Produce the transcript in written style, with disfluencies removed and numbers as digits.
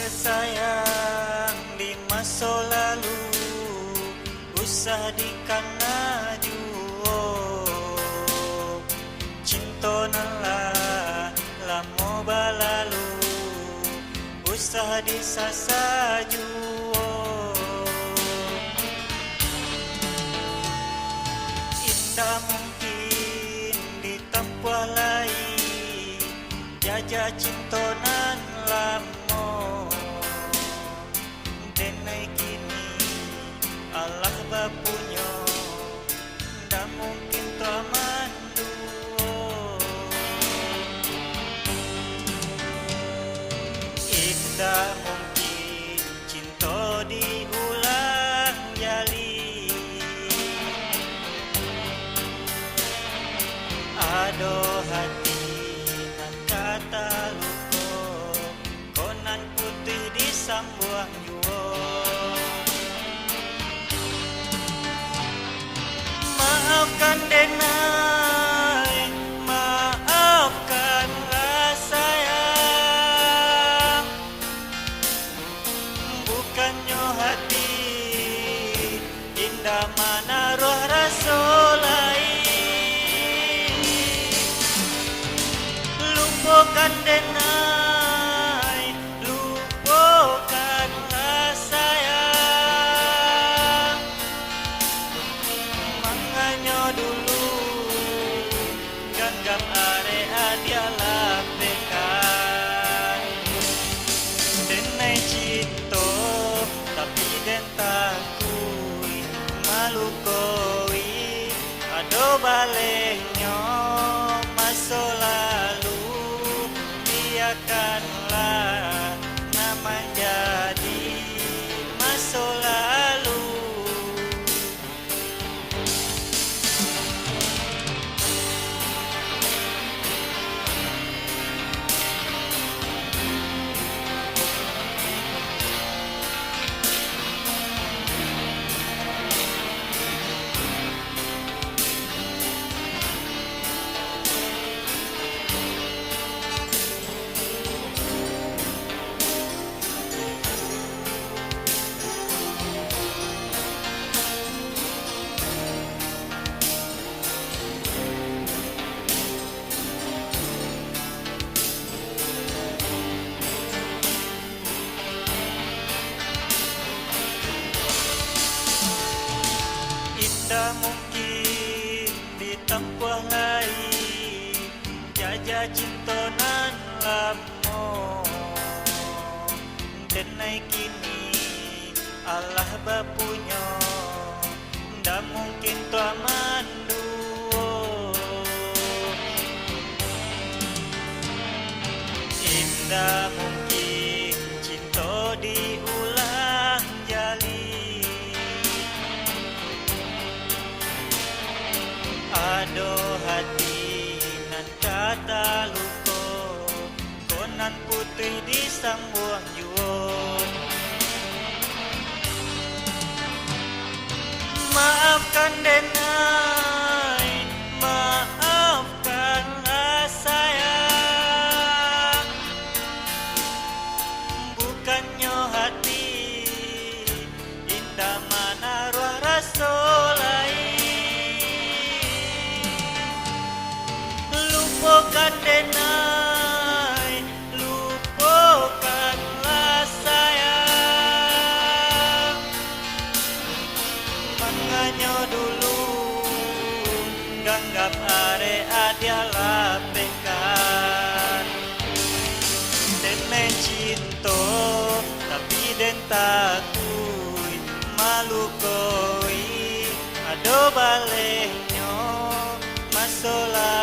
sayang di masa lalu, usah dikana juo. Cinta nalah lamo balalu, usah disasa juo. Indah mungkin ditempuh lain, jajah cinta nan lamo. Denai kini Allah bapunyo, ndak mungkin taman duo. Indah mungkin cinta diulang jali, ado hati nan kata luko, konan putih disambuang juo. Maafkan denai, maafkanlah sayang, bukannya hati indah mana roh rasa lain. Lupakan denai, lupakanlah sayang, manganyo dulu ganggam area dia lapekan. Denai cinta tapi den takui, malu koi ado balenyo masa lalu, biarkanlah nama jadi masa lalu. Indah mungkin ditempuh lain, jajah cinta nan lamo. Denai kini Allah bapunyo, ndak mungkin taman duo. Indah mungkin cinta diulang jali, ado hati nan kata luko, konan putih disambuang juo. Maafkan denai, maafkanlah sayang, bukannya hati indah mana roh rasa lain. Lupakan denai, lupakanlah sayang, manganyo dulu ganggap area dia lapekan. Denai cinta tapi den takui, malu koi ado balenyo masa lalu.